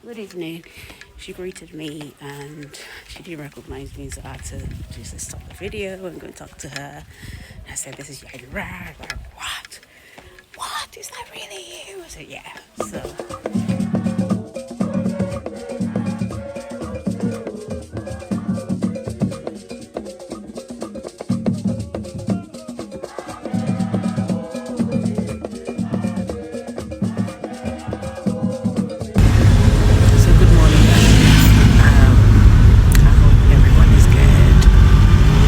Good evening. She greeted me and she didn't recognize me, so I had to just stop the video and go and talk to her. I said, "This is Yaya." What? What? Is that really you? I said, "Yeah." So. So good morning, guys. I hope everyone is good.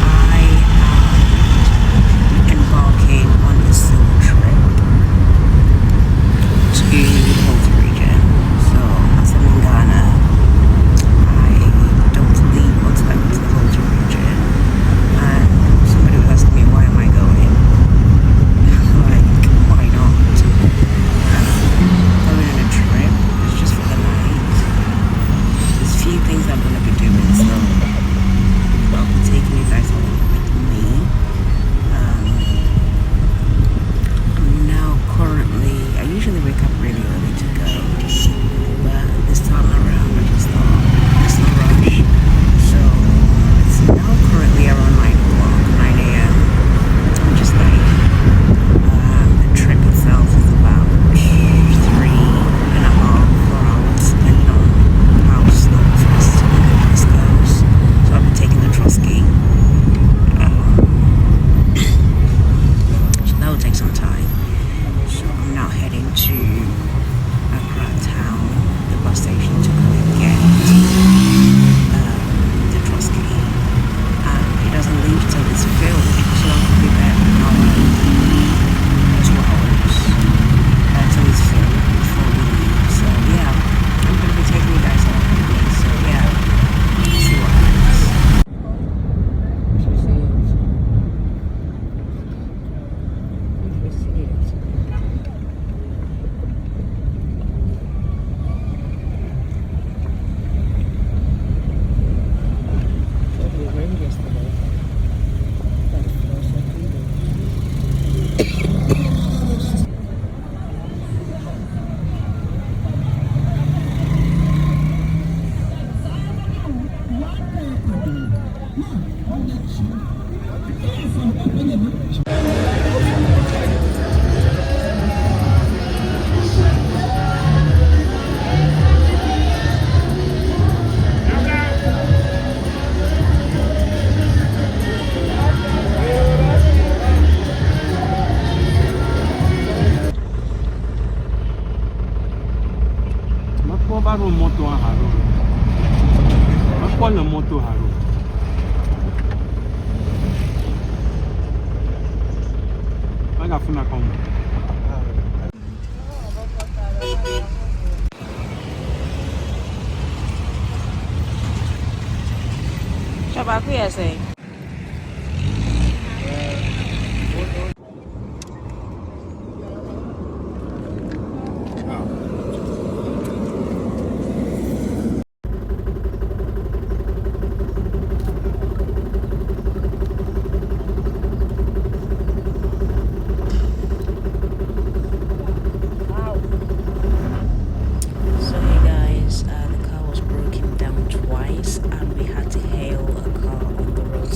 I am embarking on a solo trip to the Volta region. So as I'm in Ghana, I don't leave until I go to the Volta region. And somebody was asking me, why am I going? Like, why not? Going on a trip, it's just for the night. There's few things I'm gonna be doing, so I'll be taking you guys along with me. I'm now currently, I usually wake up really early to go, but this time around I just thought, there's no rush. So it's now currently around 9 o'clock, 9 a.m. I'm just like, the trip itself is about 3.5, 4 hours, depending on how slow fast the bus goes. So I'll be taking the Trusky. So that will take some time. So I'm now heading to Accra town, the bus station, to go and get the Trusky. It doesn't leave till it's filled, so I'll be there in around 2 hours until it's filled before we leave. So yeah, I'm gonna be taking you guys along with me. So yeah, see what happens. Shabaku ya say. So hey guys, the car was broken down twice and we had to hail a car on the road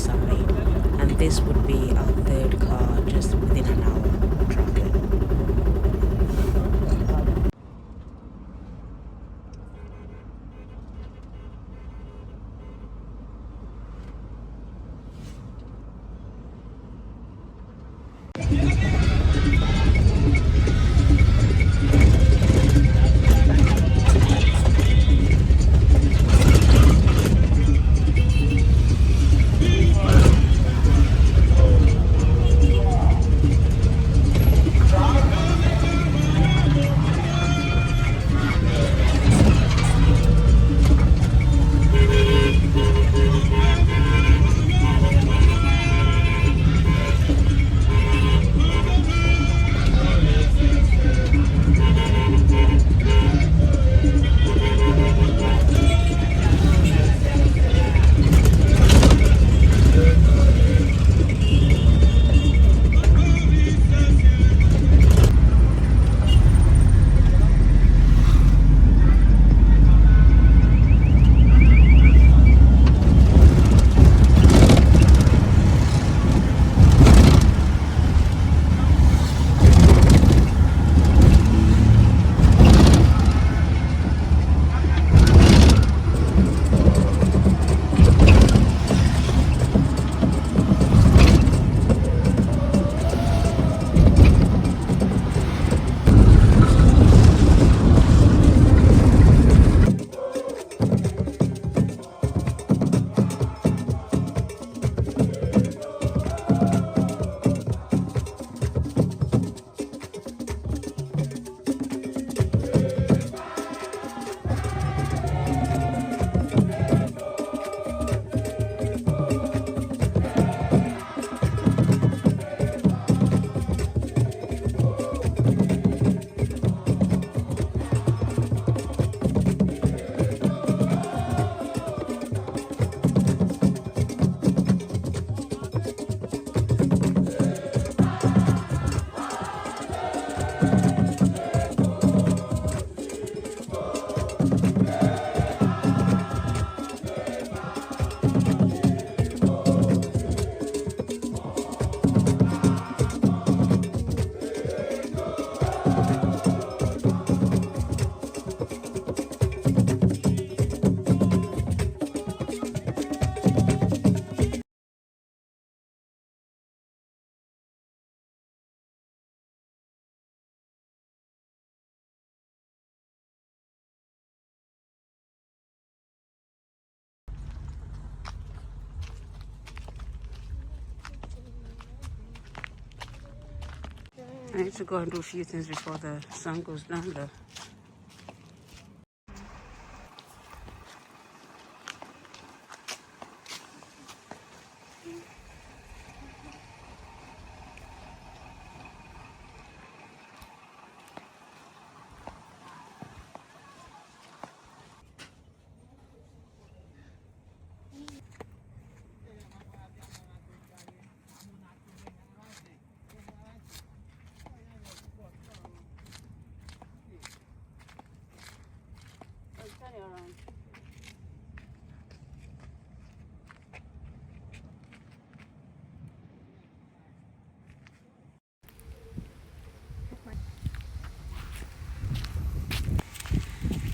I need to go and do a few things before the sun goes down though.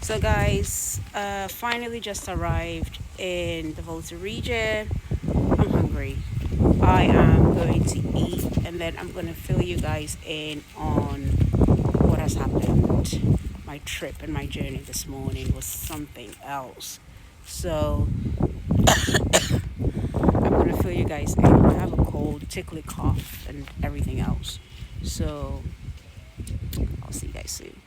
So guys, finally just arrived in the Volta region. I'm hungry. I am going to eat and then I'm going to fill you guys in on what has happened. My trip and my journey this morning was something else. So I'm going to fill you guys in. I have a cold, tickly cough and everything else. So I'll see you guys soon.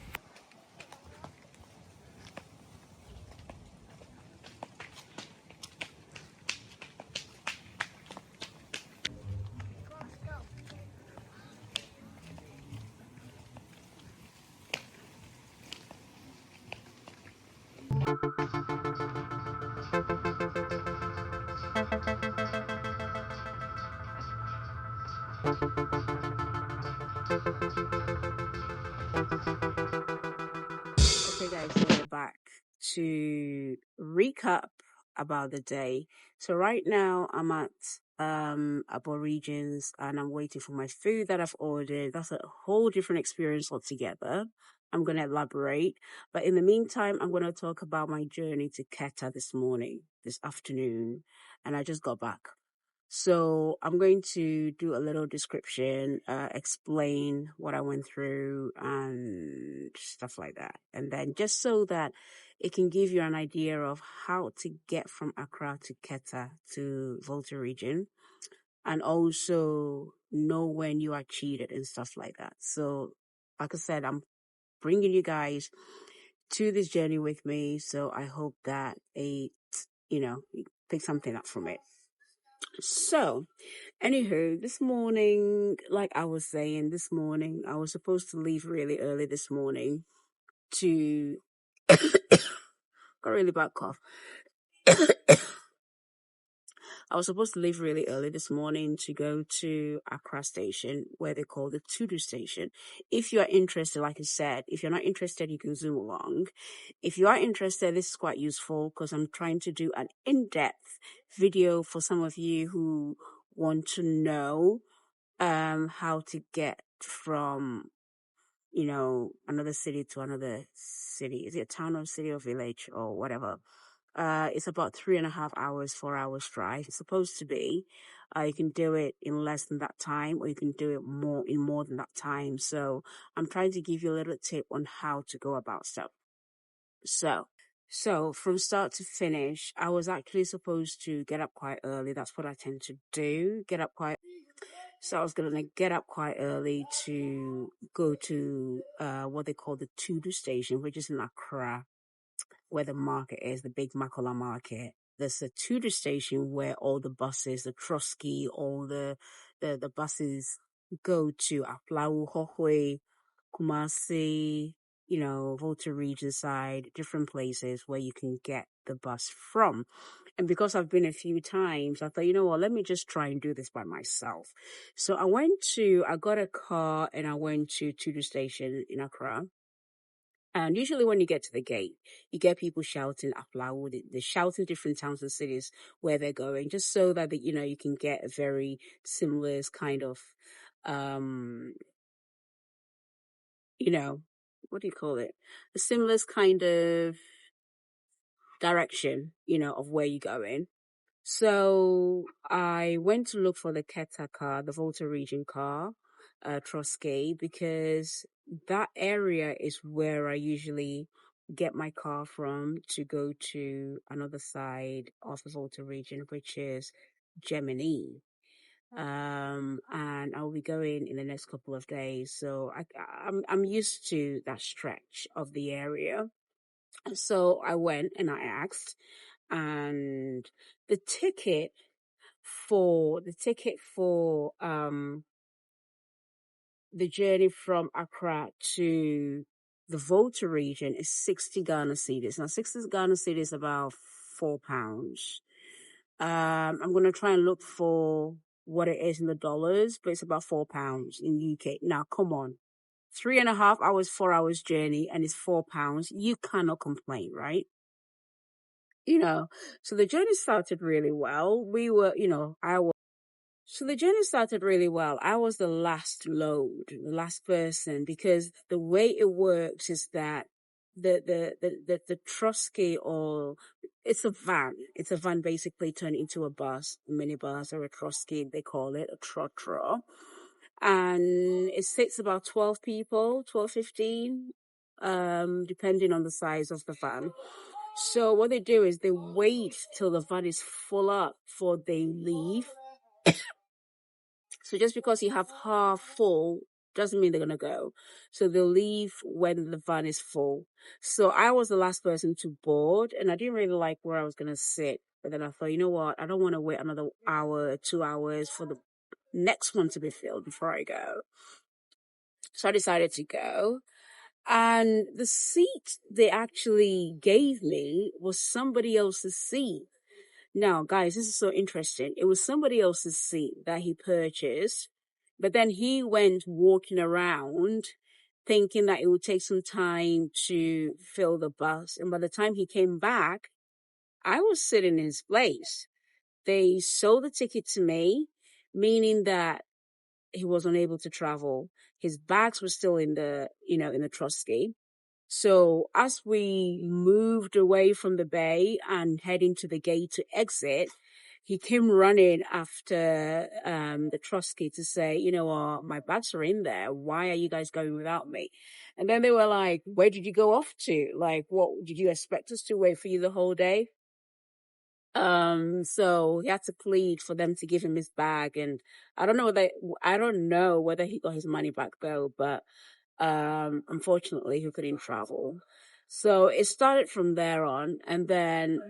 Okay, guys, so we're back to recap about the day. So right now I'm at Aborigines and I'm waiting for my food that I've ordered. That's a whole different experience altogether. I'm going to elaborate, but in the meantime, I'm going to talk about my journey to Quetta this afternoon, and I just got back. So I'm going to do a little description, explain what I went through and stuff like that. And then just so that it can give you an idea of how to get from Accra to Quetta to Volta region, and also know when you are cheated and stuff like that. So like I said, I'm bringing you guys to this journey with me. So I hope that you pick something up from it. So, anywho, this morning, like I was saying, this morning, I was supposed to leave really early this morning to, got a really bad cough. I was supposed to leave really early this morning to go to Accra station, where they call the Tudu station. If you are interested, like I said, if you're not interested, you can zoom along. If you are interested, this is quite useful because I'm trying to do an in-depth video for some of you who want to know how to get from another city to another city. Is it a town or city or village or whatever? It's about 3.5 hours, 4 hours drive. It's supposed to be. You can do it in less than that time, or you can do it more than that time. So I'm trying to give you a little tip on how to go about stuff. So from start to finish, I was actually supposed to get up quite early. That's what I tend to do. So I was going to get up quite early to go to what they call the Tudu station, which is in Accra, where the market is, the big Makola market. There's a Tudu station where all the buses, the Trotsky, all the buses go to Aplawu, Hohwe, Kumasi, Volta region side, different places where you can get the bus from. And because I've been a few times, I thought, you know what, let me just try and do this by myself. So I got a car and I went to the station in Accra. And usually when you get to the gate, you get people shouting Aplawu. They're shouting different towns and cities where they're going, just so that, you can get a very seamless kind of, what do you call it? A seamless kind of direction, of where you're going. So I went to look for the Quetta car, the Volta region car, Trotsky, because that area is where I usually get my car from to go to another side of the Volta region, which is Gemini. And I'll be going in the next couple of days. So I'm used to that stretch of the area. So I went and I asked, and the ticket for the journey from Accra to the Volta region is 60 Ghana cedis. Now 60 Ghana cedis is about £4. I'm gonna try and look for what it is in the dollars, but it's about £4 in UK. Now come on. 3.5 hours, 4 hours journey, and it's £4. You cannot complain, right? So the journey started really well. So the journey started really well. I was the last person, because the way it works is that the Trusky, or it's a van. It's a van basically turned into a bus, a minibus, or a Trusky, they call it, a trotro. And it sits about 12 people, 12, 15, depending on the size of the van. So what they do is they wait till the van is full up before they leave. So just because you have half full doesn't mean they're going to go. So they'll leave when the van is full. So I was the last person to board, and I didn't really like where I was going to sit. But then I thought, you know what? I don't want to wait another hour, 2 hours for the next one to be filled before I go. So I decided to go. And the seat they actually gave me was somebody else's seat. Now, guys, this is so interesting. It was somebody else's seat that he purchased, but then he went walking around thinking that it would take some time to fill the bus. And by the time he came back, I was sitting in his place. They sold the ticket to me, meaning that he was unable to travel. His bags were still in the trusty. So as we moved away from the bay and heading to the gate to exit, he came running after the trusty to say, you know what, my bags are in there. Why are you guys going without me? And then they were like, where did you go off to? Like, what did you expect us to wait for you the whole day? So he had to plead for them to give him his bag, and I don't know whether he got his money back though, but unfortunately he couldn't travel. So it started from there on, and then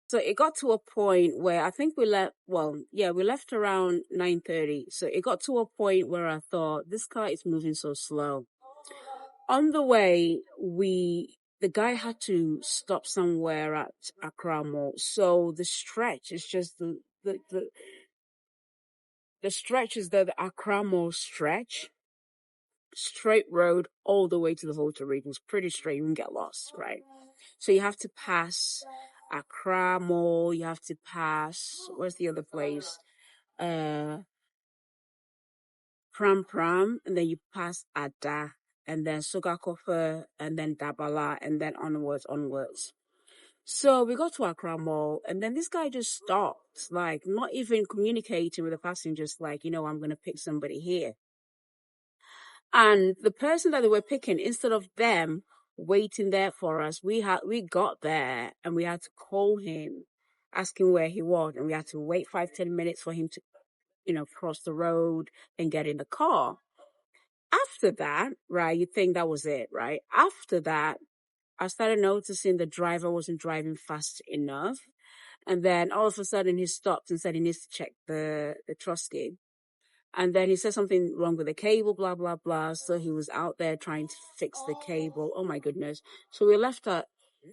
so it got to a point where I think we left around 9:30. So it got to a point where I thought, this car is moving so slow. On the way, the guy had to stop somewhere at Accra Mall. So the stretch is just the stretch is the Accra Mall stretch. Straight road all the way to the Volta region. It's pretty straight. You won't get lost, right? So you have to pass Accra Mall. You have to pass, where's the other place? Pram, and then you pass Ada, and then Sogakofe, and then Dabala, and then onwards. So we got to Accra Mall, and then this guy just stopped, like not even communicating with the passengers, like, I'm going to pick somebody here. And the person that they were picking, instead of them waiting there for us, we got there and we had to call him, asking where he was, and we had to wait 5-10 minutes for him to, cross the road and get in the car. After that, right, you think that was it, right? After that, I started noticing the driver wasn't driving fast enough. And then all of a sudden he stopped and said he needs to check the trusty. And then he said something wrong with the cable, blah, blah, blah. So he was out there trying to fix the cable. Oh my goodness. So we left at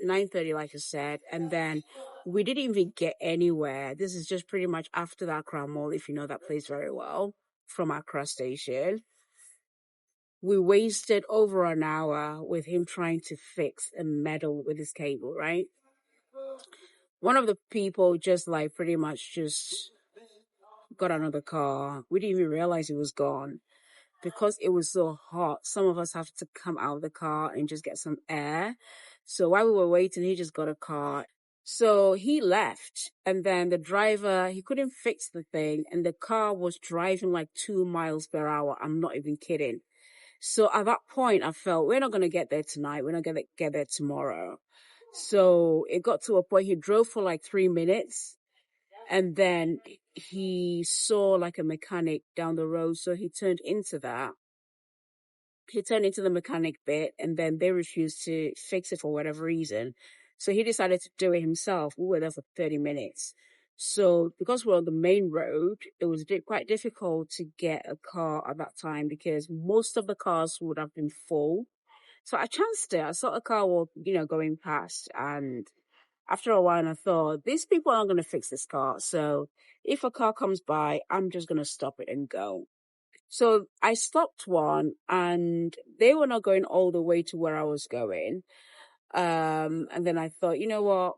9:30, like I said, and then we didn't even get anywhere. This is just pretty much after the Accra Mall, if you know that place very well, from Accra Station. We wasted over an hour with him trying to fix a metal with his cable, right? One of the people just like pretty much just got another car. We didn't even realize he was gone because it was so hot. Some of us have to come out of the car and just get some air. So while we were waiting, he just got a car. So he left, and then the driver, he couldn't fix the thing, and the car was driving like 2 miles per hour. I'm not even kidding. So at that point, I felt, we're not going to get there tonight. We're not going to get there tomorrow. So it got to a point, he drove for like 3 minutes. And then he saw like a mechanic down the road, so he turned into that. He turned into the mechanic bit, and then they refused to fix it for whatever reason. So he decided to do it himself. We were there for 30 minutes. So because we're on the main road, it was quite difficult to get a car at that time because most of the cars would have been full. So I chanced it. I saw a car walk, going past, and after a while, I thought these people aren't going to fix this car. So if a car comes by, I'm just going to stop it and go. So I stopped one, and they were not going all the way to where I was going. And then I thought, you know what,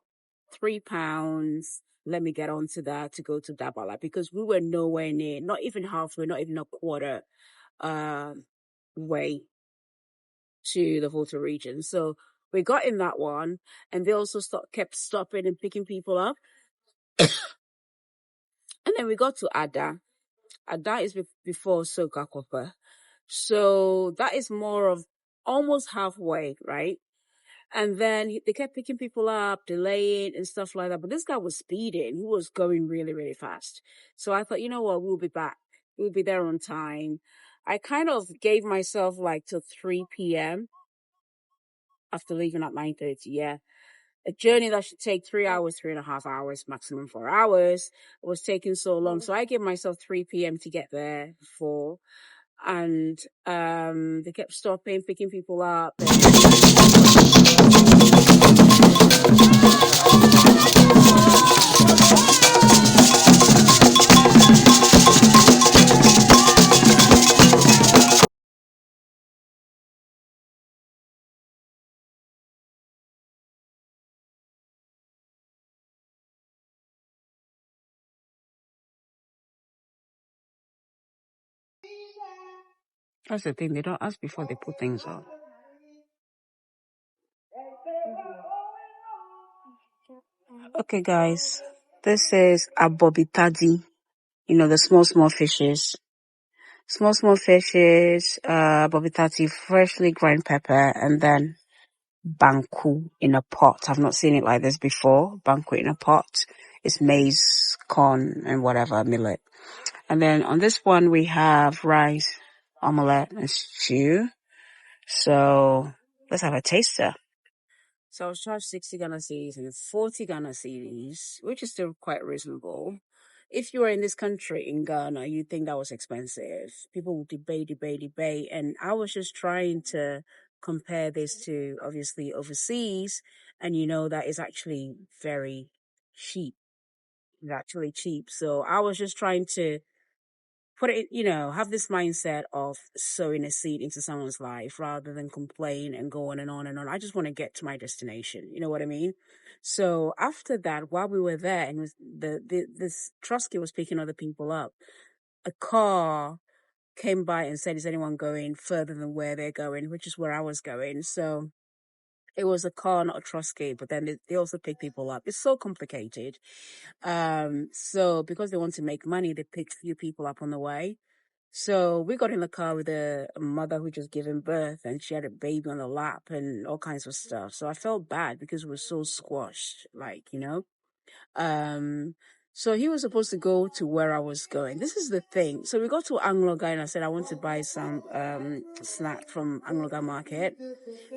£3. Let me get onto that to go to Dabala because we were nowhere near, not even halfway, not even a quarter way to the Volta region. So we got in that one, and they also kept stopping and picking people up. And then we got to Ada. Ada is before Soka Kopa. So that is more of almost halfway, right? And then they kept picking people up, delaying and stuff like that. But this guy was speeding. He was going really, really fast. So I thought, you know what? We'll be back. We'll be there on time. I kind of gave myself like till 3 p.m. after leaving at 9:30. Yeah. A journey that should take 3 hours, 3.5 hours, maximum 4 hours was taking so long. So I gave myself 3 p.m. to get there before. And they kept stopping, picking people up. That's the thing, they don't ask before they put things on. Okay, guys, this is abobitadi. The small fishes. Small fishes, abobitadi, freshly grind pepper, and then banku in a pot. I've not seen it like this before. Banku in a pot. It's maize, corn, and whatever, millet. And then on this one, we have rice, omelette, and stew. So let's have a taster. So I was charged 60 Ghana cedis and 40 Ghana cedis, which is still quite reasonable. If you were in this country, in Ghana, you'd think that was expensive. People would debate. And I was just trying to compare this to, obviously, overseas. And that is actually very cheap. It's actually cheap. So I was just trying to put it, have this mindset of sowing a seed into someone's life rather than complain and go on and on and on. I just want to get to my destination. You know what I mean? So after that, while we were there and this Trusky was picking other people up, a car came by and said, is anyone going further than where they're going, which is where I was going. So it was a car, not a Trusky, but then they also pick people up. It's so complicated. So because they want to make money, they picked a few people up on the way. So we got in the car with a mother who just given birth and she had a baby on the lap and all kinds of stuff. So I felt bad because we were so squashed, so he was supposed to go to where I was going. This is the thing. So we got to Angloga and I said, I want to buy some snack from Angloga Market.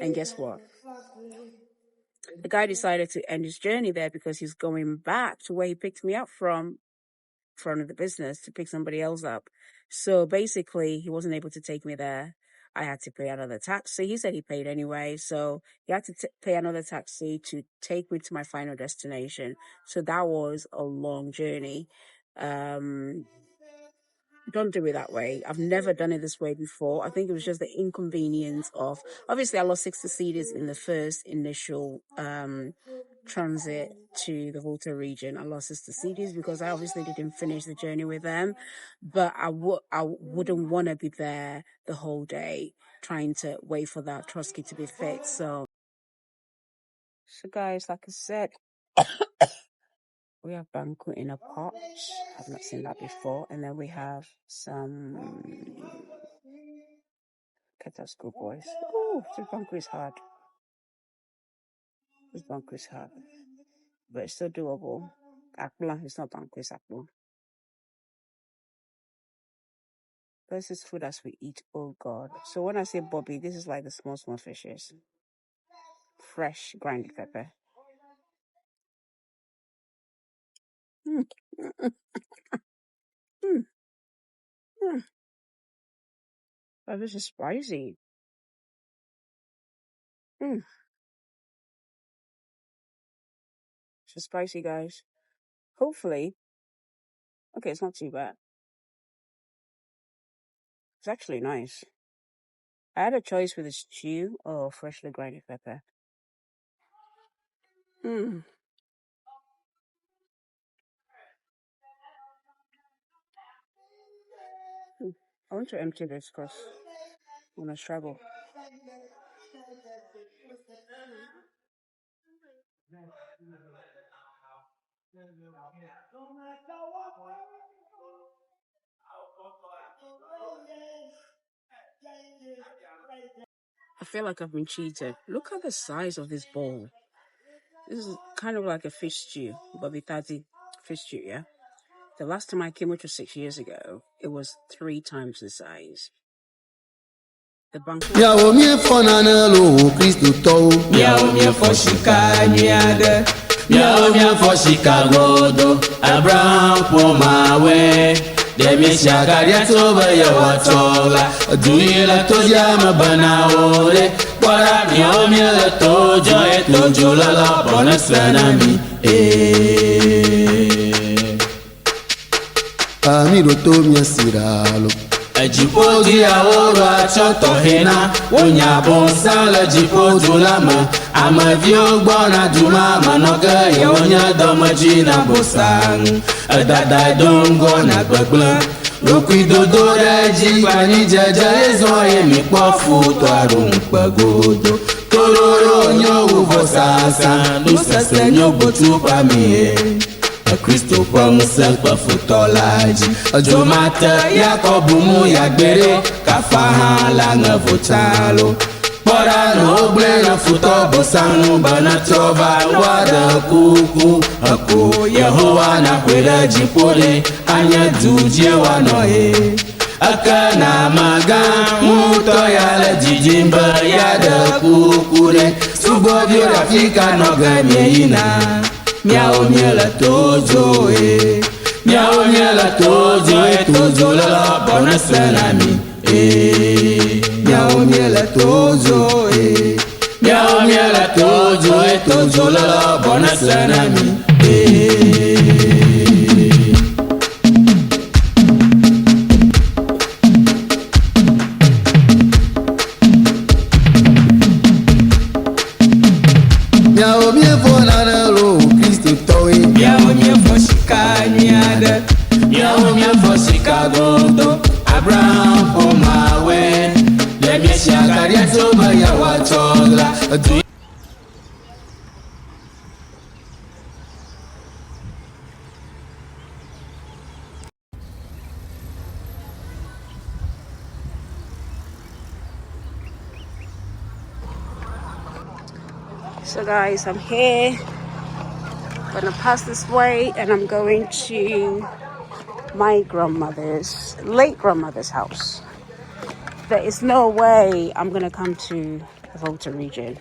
And guess what? The guy decided to end his journey there because he's going back to where he picked me up from front of the business to pick somebody else up. So basically, he wasn't able to take me there. I had to pay another taxi. He said he paid anyway. So he had to pay another taxi to take me to my final destination. So that was a long journey. Don't do it that way. I've never done it this way before. I think it was just the inconvenience of, obviously I lost 60 cedis in the first initial transit to the Volta region. I lost 60 cedis because I obviously didn't finish the journey with them, but I wouldn't want to be there the whole day trying to wait for that Trotsky to be fixed. So guys, like I said, we have banku in a pot. I've not seen that before. And then we have some kettle school boys. Oh, this banku is hard. This banku is hard. But it's still doable. akpla. It's not banku, it's akpla. This is food as we eat. Oh God. So when I say Bobby, this is like the small, small fishes. Fresh ground pepper. Mm, mm, mm, mm, mm. Oh, this is spicy. Mm, it's spicy, guys. Hopefully, okay, it's not too bad. It's actually nice. I had a choice with a stew or freshly grinded pepper. Mm. Mm. I want to empty this because I'm gonna struggle. I feel like I've been cheated. Look at the size of this bowl. This is kind of like a fish stew, but with 30 fish stew, yeah? The last time I came, which was 6 years ago, it was 3 times the size. The banquet. Miało mnie fonanelu Kristu to. Miało mnie foshika niade. Miało mnie foshika godo. Abraham po mawe. Demi shakaria to be watola. Duila to jama banaole. Para miało mnie to joy to jolala bonasanami. Amigo to mi siralo. Ejipodi aoro achoto hena Wonya bonsala jipodi lama Amavio gbona duma manoge Yonya domajina bosang Adada dongo na gbegble Lokwido do reji Pani jeje ezo yemi pofu To arun kpegodo Tororo nyo uvo sasa Nusese nyo botu pa miye Kristo promise kwa futolaji Jomata Yakobu mu yagbere Kafaha la ngavotalo Bora no ble na futo bosanu Bana trova wada kuku Ako Yehowa na kweda jipole Anya duje wanoe Aka na maga Muto yale jijimba Yada kukure Subobio rafika noga mieina Miao miela tozo Miao miela tozo tozo la bona sanami Miao miela tozo Miao miela tozo tozo la bona sanami Miao miefo nanelo Miao miefo shikanyade Miao miefo shikagodo Abraham po mawe Lemye shakaria toba ya watola So guys, I'm here. Gonna pass this way and I'm going to my late grandmother's house. There is no way I'm gonna come to the Volta region.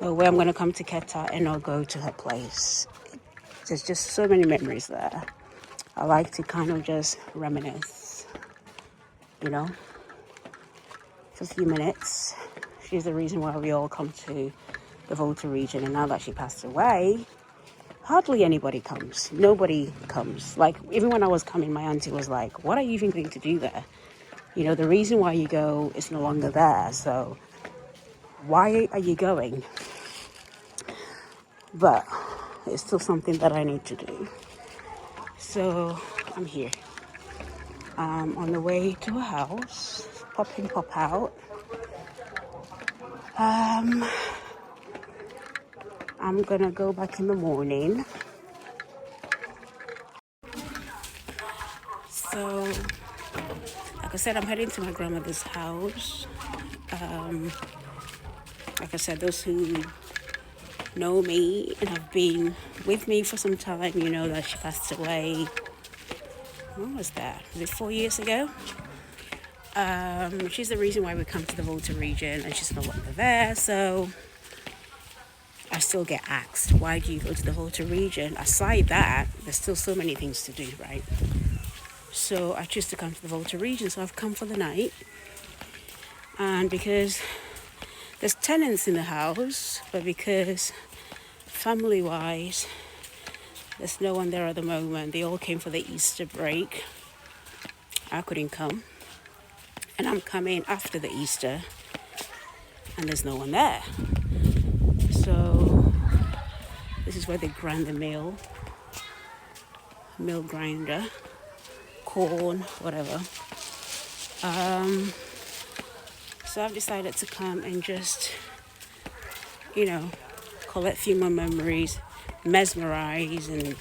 No way I'm gonna come to Keta and not go to her place. There's just so many memories there. I like to kind of just reminisce, you know, for a few minutes. She's the reason why we all come to the Volta region, and now that she passed away, hardly anybody comes. Nobody comes. Like, even when I was coming, my auntie was like, what are you even going to do there? You know, the reason why you go is no longer there, so why are you going? But it's still something that I need to do. So I'm here. I'm on the way to a house. Pop in, pop out. I'm gonna go back in the morning. So, like I said, I'm heading to my grandmother's house. Like I said, those who know me and have been with me for some time, you know that she passed away. When was that? Was it 4 years ago? She's the reason why we come to the Volta region, and she's no longer there. So I still get asked, why do you go to the Volta region? Aside that, there's still so many things to do, right? So I choose to come to the Volta region. So I've come for the night. And because there's tenants in the house, but because family-wise, there's no one there at the moment. They all came for the Easter break. I couldn't come. And I'm coming after the Easter, and there's no one there. So this is where they grind the meal grinder, corn, whatever. So I've decided to come and just, collect a few more memories, mesmerize, and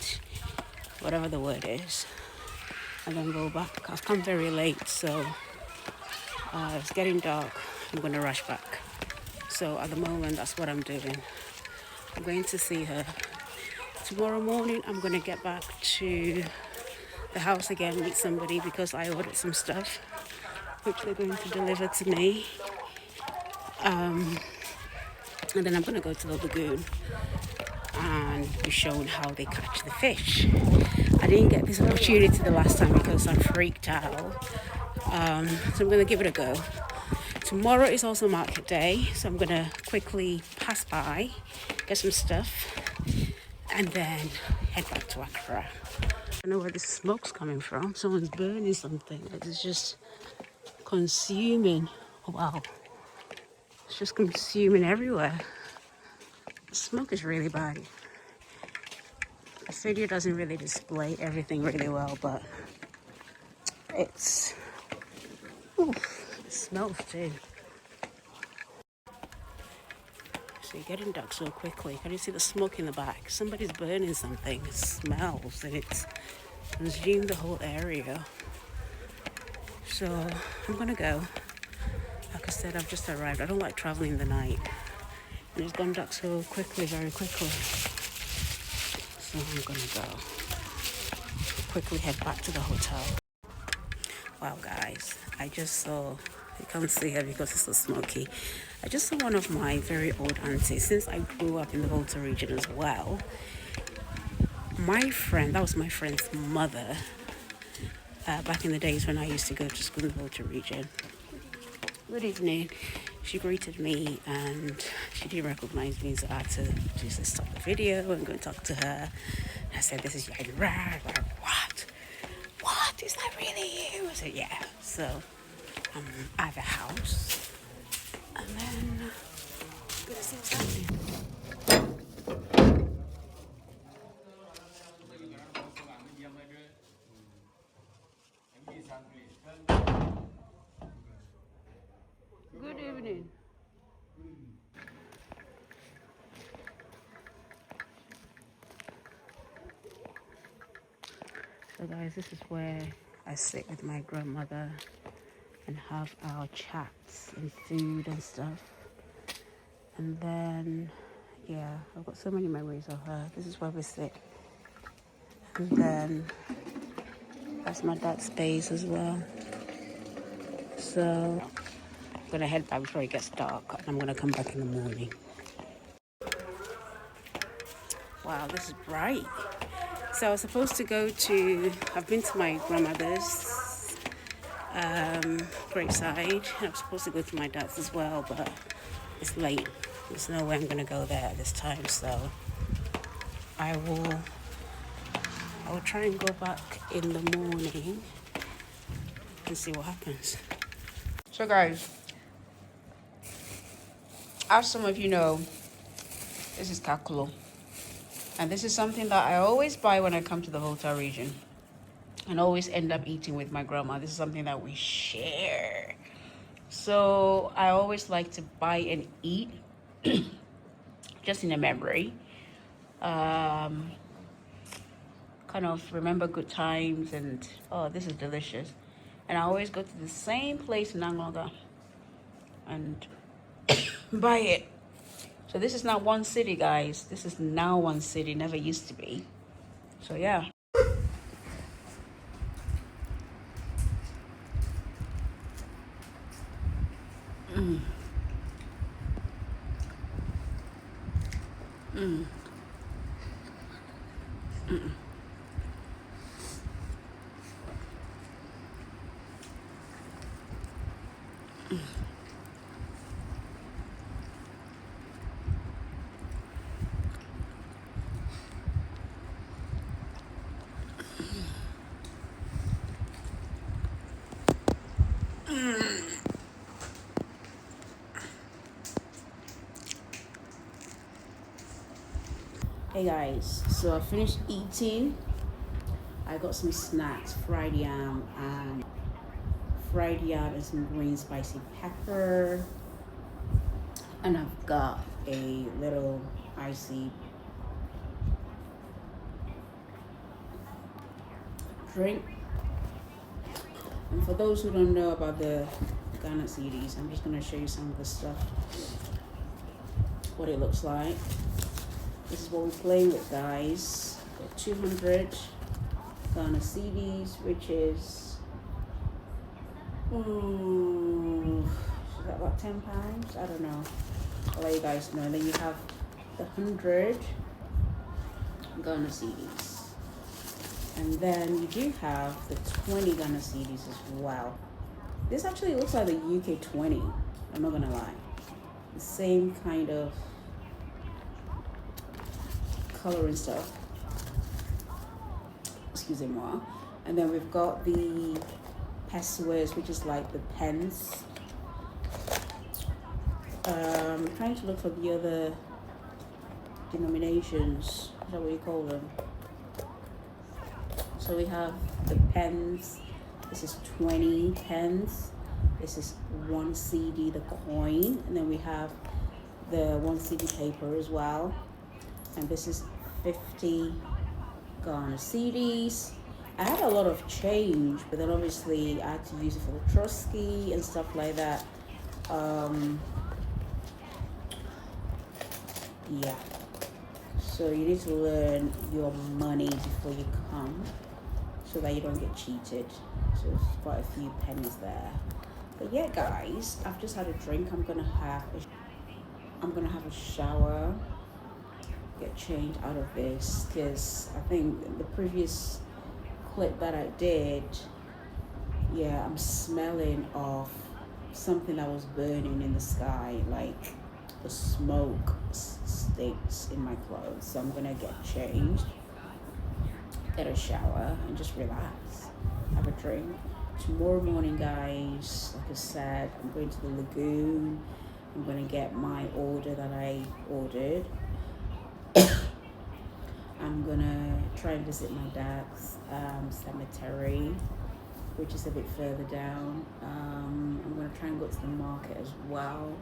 whatever the word is, and then go back. I've come very late, so it's getting dark. I'm going to rush back. So at the moment, that's what I'm doing. I'm going to see her. Tomorrow morning, I'm going to get back to the house again, meet somebody, because I ordered some stuff, which they're going to deliver to me. And then I'm going to go to the lagoon and be shown how they catch the fish. I didn't get this opportunity the last time because I freaked out. So I'm going to give it a go. Tomorrow is also market day, so I'm going to quickly pass by, get some stuff, and then head back to Accra. I don't know where the smoke's coming from. Someone's burning something. It's just consuming. Oh, wow. It's just consuming everywhere. The smoke is really bad. The video doesn't really display everything really well, but it smells too. So you're getting dark so quickly. Can you see the smoke in the back? Somebody's burning something. It smells and it's consumed the whole area. So I'm gonna go. Like I said, I've just arrived. I don't like traveling in the night. And it's gone dark so quickly, very quickly. So I'm gonna go. Quickly head back to the hotel. Wow, guys, I just saw, you can't see her because it's so smoky. I just saw one of my very old aunties. Since I grew up in the Volta region as well, my friend, that was my friend's mother, back in the days when I used to go to school in the Volta region. Good evening. She greeted me and she didn't recognize me, so I had to just stop the video and go and talk to her. And I said, this is Yadira. What? Is that really you? I said, yeah. So I'm at the house. And then I'm going to see what's happening. Good evening. So guys, this is where I sit with my grandmother and have our chats and food and stuff. And then, yeah, I've got so many memories of her. This is where we sit. And then that's my dad's space as well. So I'm gonna head back before it gets dark, and I'm gonna come back in the morning. Wow, this is bright. So I was supposed to go to, I've been to my grandmother's graveside, and I'm supposed to go to my dad's as well, but it's late. There's no way I'm gonna go there at this time, so I will try and go back in the morning and see what happens. So guys, as some of you know, this is kaklo. And this is something that I always buy when I come to the Volta region and always end up eating with my grandma. This is something that we share. So I always like to buy and eat just in a memory. Kind of remember good times and, oh, this is delicious. And I always go to the same place in Angola and buy it. So this is now one city, guys. This is now one city, never used to be. So yeah. Hey guys, so I finished eating. I got some snacks, fried yam and some green spicy pepper. And I've got a little icy drink. And for those who don't know about the Ghana CDs, I'm just going to show you some of the stuff, what it looks like. This is what we're playing with, guys. Got 200 Ghana CDs, which is that about £10? I don't know. I'll let you guys know. And then you have the 100 Ghana CDs. And then you do have the 20 Ghana CDs as well. This actually looks like the UK 20. I'm not gonna lie. The same kind of color and stuff. Excuse me. And then we've got the pesos, which is like the pence. I'm trying to look for the other denominations. Is that what you call them? So we have the pence. This is 20 pence. This is 1 CD, the coin. And then we have the 1 CD paper as well. And this is 50 Ghana CDs. I had a lot of change, but then obviously I had to use it for the trusty and stuff like that. Yeah. So you need to learn your money before you come, so that you don't get cheated. So there's quite a few pennies there. But yeah, guys, I've just had a drink. I'm gonna have a shower, get changed out of this, because I think the previous clip that I did, yeah, I'm smelling of something that was burning in the sky, like the smoke sticks in my clothes. So I'm gonna get changed, get a shower, and just relax, have a drink. Tomorrow morning, guys, like I said, I'm going to the lagoon. I'm gonna get my order that I ordered. I'm gonna try and visit my dad's cemetery, which is a bit further down. I'm gonna try and go to the market as well.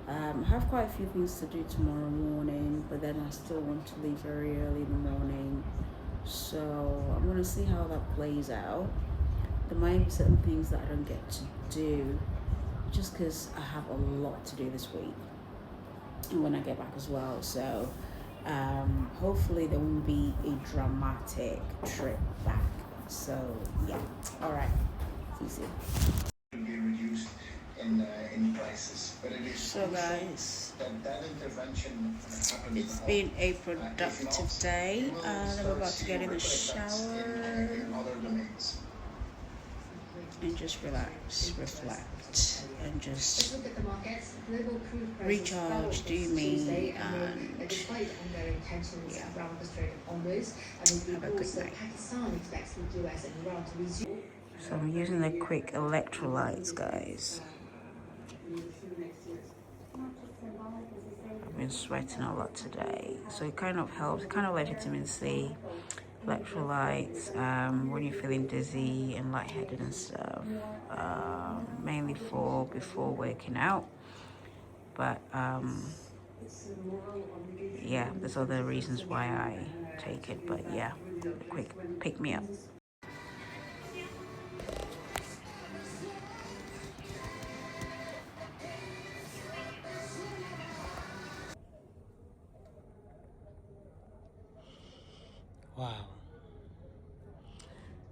I have quite a few things to do tomorrow morning, but then I still want to leave very early in the morning. So I'm gonna see how that plays out. There might be certain things that I don't get to do, just because I have a lot to do this week, and when I get back as well. So hopefully there won't be a dramatic trip back. So yeah, all right, see you soon. Be reduced in prices, but it is so guys, that intervention happens. It's been a productive day, and I'm about to get in the shower in other domains. and just relax, reflect, and just recharge, do me, and despite ongoing tensions around the Strait of Hormuz, have a good night. Pakistan expects the US and Iran to resume. So I'm using the quick electrolytes, guys. I've been sweating a lot today, so it kind of helps. Kind of like vitamin C, electrolytes, when you're feeling dizzy and lightheaded and stuff. Mainly for before working out, but yeah, there's other reasons why I take it. But yeah, a quick pick me up. Wow.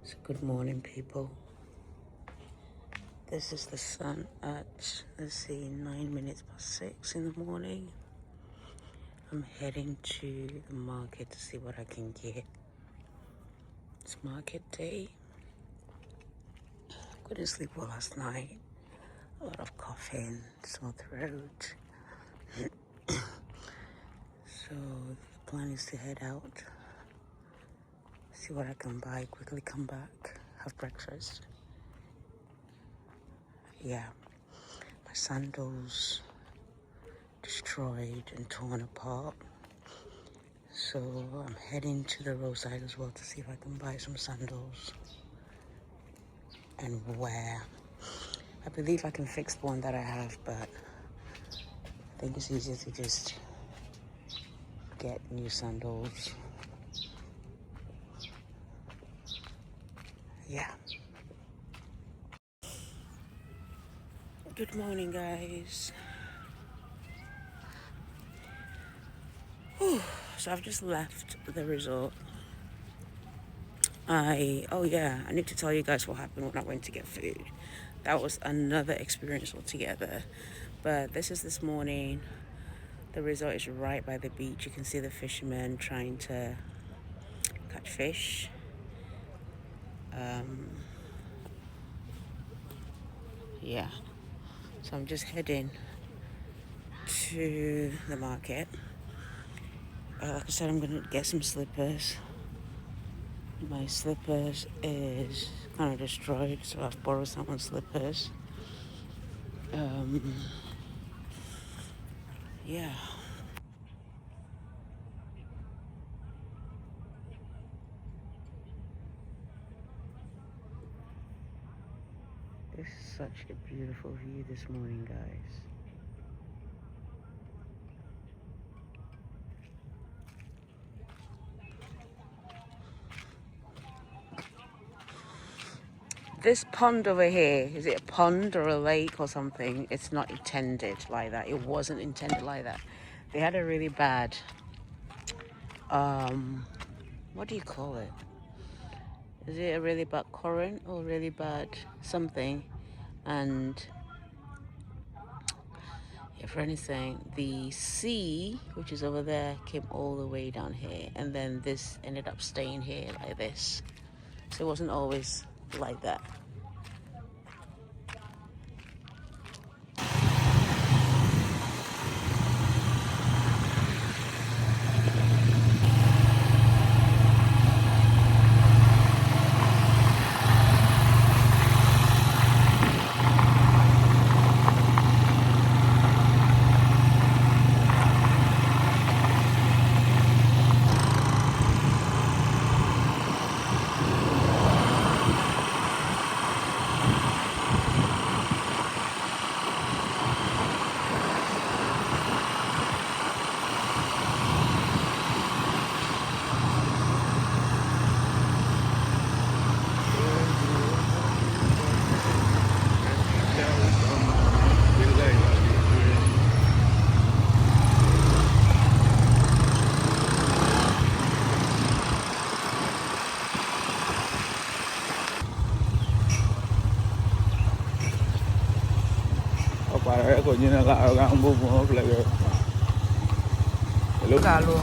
So good morning, people. This is the sun at, let's see, 9 minutes past 6 in the morning. I'm heading to the market to see what I can get. It's market day. Couldn't sleep well last night. A lot of coughing, sore throat. So the plan is to head out, see what I can buy, quickly come back, have breakfast. Yeah, my sandals destroyed and torn apart. So I'm heading to the roadside as well to see if I can buy some sandals and wear. I believe I can fix the one that I have, but I think it's easier to just get new sandals. Yeah. Good morning, guys. Whew. So I've just left the resort. I need to tell you guys what happened when I went to get food. That was another experience altogether. But this morning. The resort is right by the beach. You can see the fishermen trying to catch fish. Yeah. So I'm just heading to the market. Like I said, I'm gonna get some slippers. My slippers is kind of destroyed, so I've borrowed someone's slippers. Yeah. This is such a beautiful view this morning, guys. This pond over here, is it a pond or a lake or something? It's not intended like that. It wasn't intended like that. They had a really bad, what do you call it? Is it a really bad current or really bad something? And if anything, the sea, which is over there, came all the way down here. And then this ended up staying here like this. So it wasn't always like that. Galo.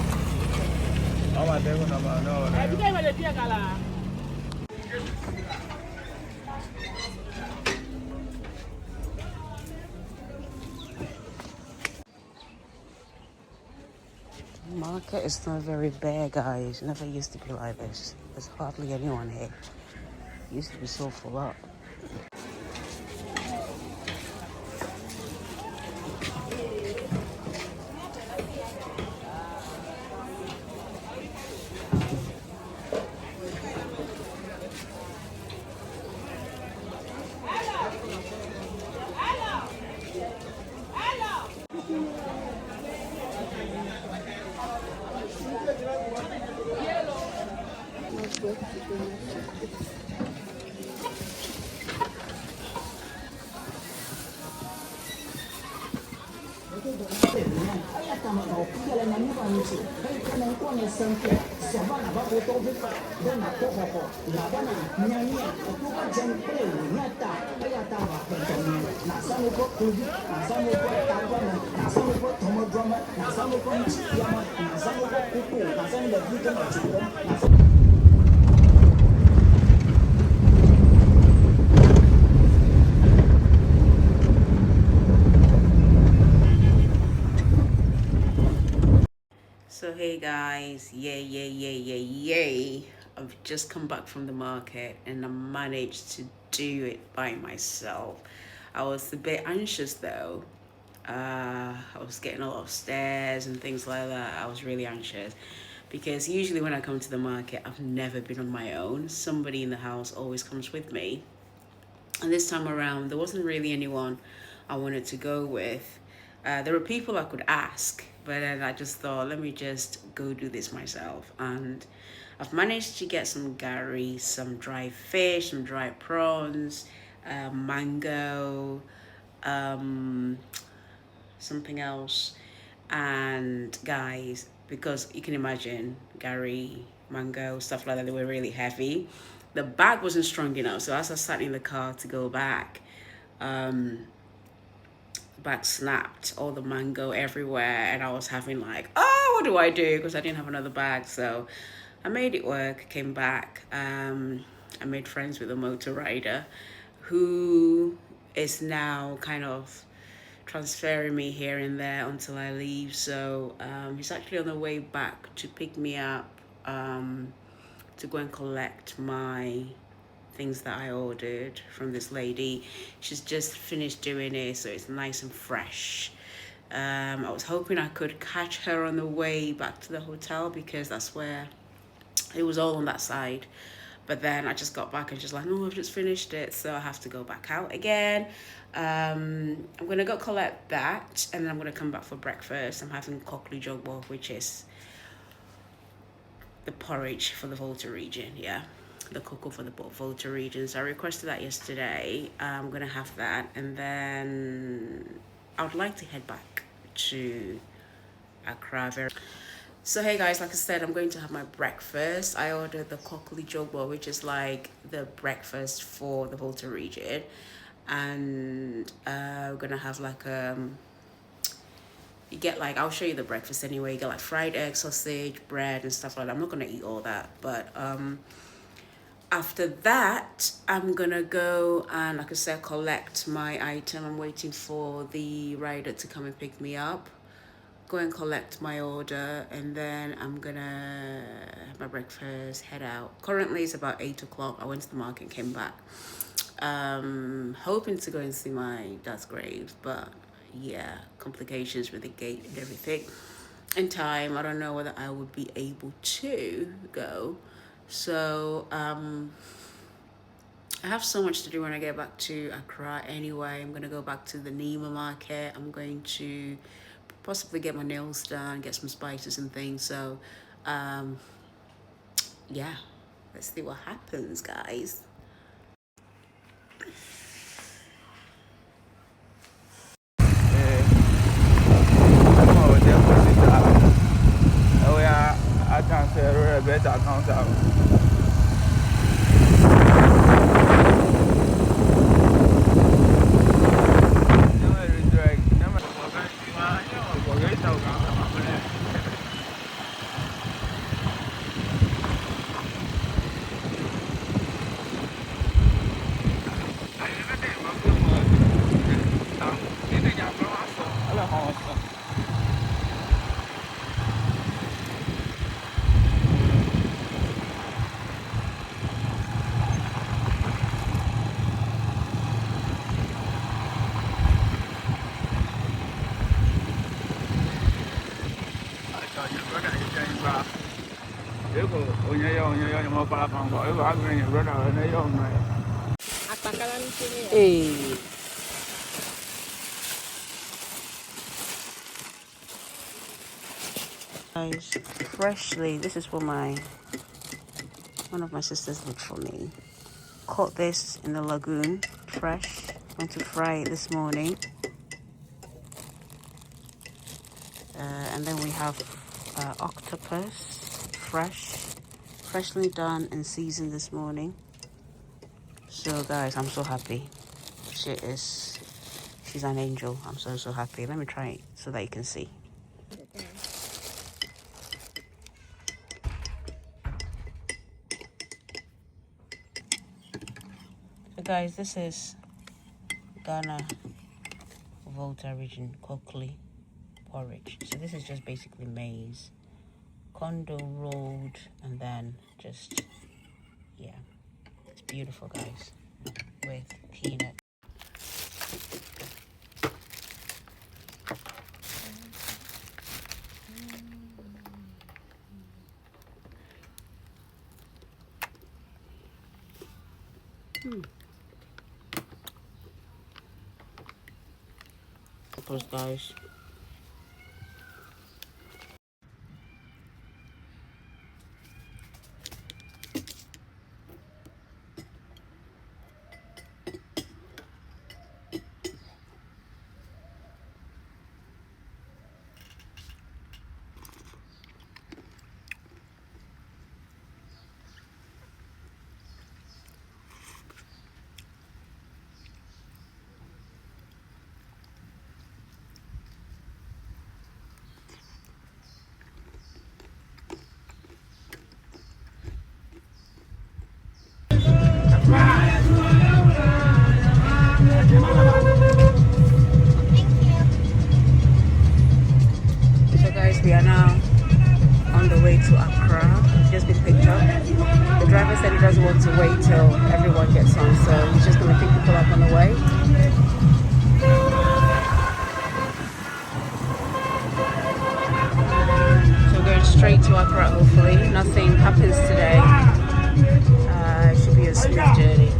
Market is not very big, guys. It never used to be like this. There's hardly anyone here. It used to be so full up. So hey guys, yay. I've just come back from the market and I managed to do it by myself. I was a bit anxious though. I was getting a lot of stares and things like that. I was really anxious because usually when I come to the market, I've never been on my own. Somebody in the house always comes with me. And this time around, there wasn't really anyone I wanted to go with. There were people I could ask, but then I just thought, let me just go do this myself. And I've managed to get some gari, some dry fish, some dry prawns, mango, something else. And guys, because you can imagine gari, mango, stuff like that, they were really heavy. The bag wasn't strong enough, so as I sat in the car to go back, bag snapped, all the mango everywhere, and I was having like, oh, what do I do? Because I didn't have another bag. So I made it work, came back. I made friends with a motor rider who is now kind of transferring me here and there until I leave. So he's actually on the way back to pick me up, to go and collect my things that I ordered from this lady. She's just finished doing it, so it's nice and fresh. I was hoping I could catch her on the way back to the hotel because that's where it was all on that side. But then I just got back and she's like, no, I've just finished it, so I have to go back out again. I'm gonna go collect that and then I'm gonna come back for breakfast. I'm having cockly jogbo, which is the porridge for the Volta region, yeah, the cocoa for the Volta region. So I requested that yesterday. I'm gonna have that, and then I would like to head back to Accra. So hey guys, like I said, I'm going to have my breakfast. I ordered the cockly jogbo, which is like the breakfast for the Volta region, and we're gonna have like you get like, I'll show you the breakfast anyway. You get like fried egg, sausage, bread and stuff like that. I'm not gonna eat all that, but after that I'm gonna go and, like I said, collect my item. I'm waiting for the rider to come and pick me up, go and collect my order, and then I'm gonna have my breakfast, head out. Currently it's about 8 o'clock. I went to the market and came back, hoping to go and see my dad's grave, but yeah, complications with the gate and everything in time. I don't know whether I would be able to go. So I have so much to do when I get back to Accra anyway. I'm gonna go back to the Nima market. I'm going to possibly get my nails done, get some spices and things. So yeah, let's see what happens, guys. I can't say a better account out. Hey. Guys, freshly, this is what one of my sisters did for me. Caught this in the lagoon, fresh. Went to fry it this morning. And then we have octopus, freshly done and seasoned this morning. So guys, I'm so happy. She's an angel. I'm so happy. Let me try it so that you can see. So guys, this is Ghana Volta region Kokli porridge. So this is just basically maize, condo rolled, and then just, yeah, it's beautiful guys, with peanut. Those guys. So guys, we are now on the way to Accra. We've just been picked up. The driver said he doesn't want to wait till everyone gets on, so he's just going to pick people up on the way. So we're going straight to Accra, hopefully. Nothing happens today. It should be a smooth journey.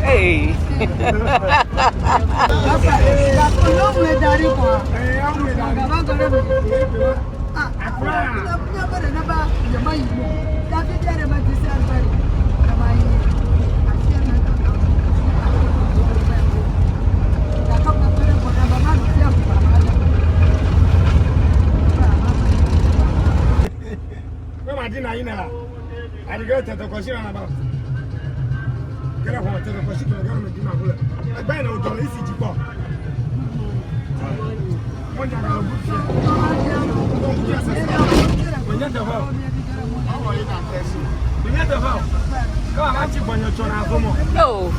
Hey. Oh.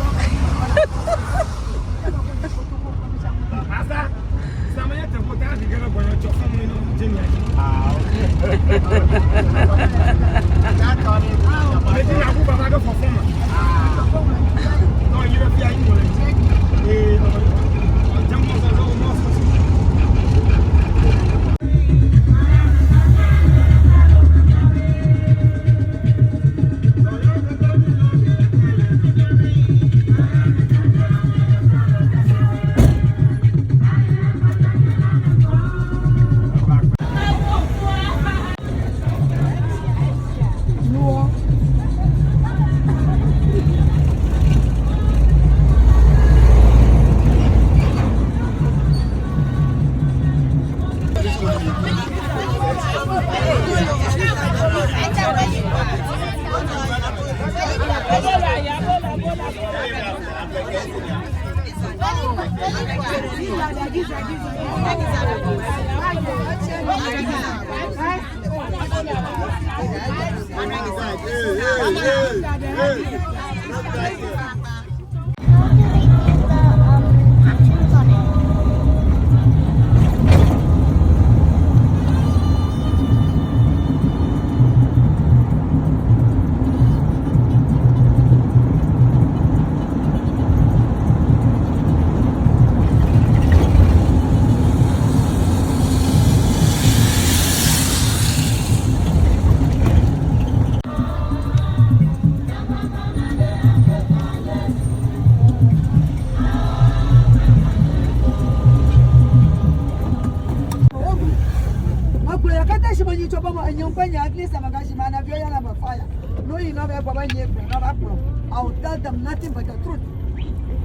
I will tell them nothing but the truth.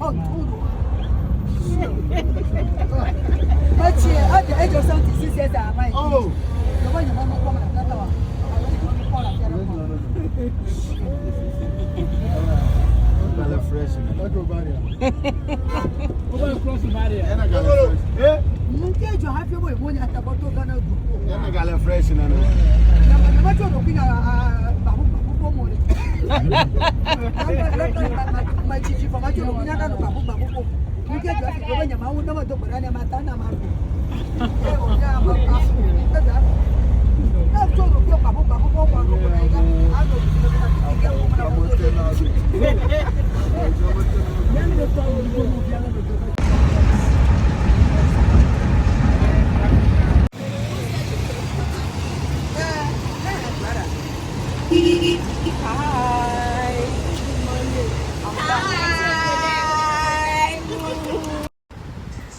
Oh, true. But at the age of 76 years, I might. Oh. The one you want to come and that one. Fresh. Cross barrier. You have your money at the bottom of fresh. My chichi from my children, you get your mouth, never do but I am at Tanama.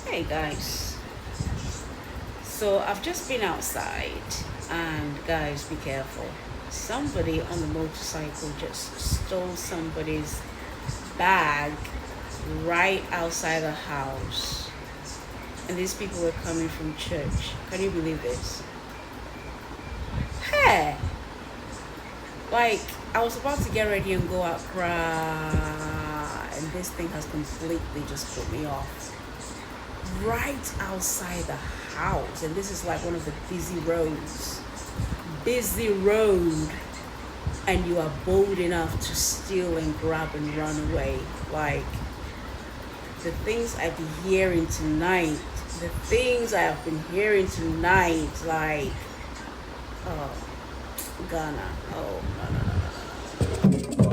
Hey guys, so I've just been outside, and guys, be careful. Somebody on the motorcycle just stole somebody's bag right outside the house, and these people were coming from church. Can you believe this? Hey, like, I was about to get ready and go out, cry, and this thing has completely just put me off. Right outside the house, and this is like one of the busy road, and you are bold enough to steal and grab and run away. Like, the things I've been hearing tonight, like, oh, Ghana, oh, no.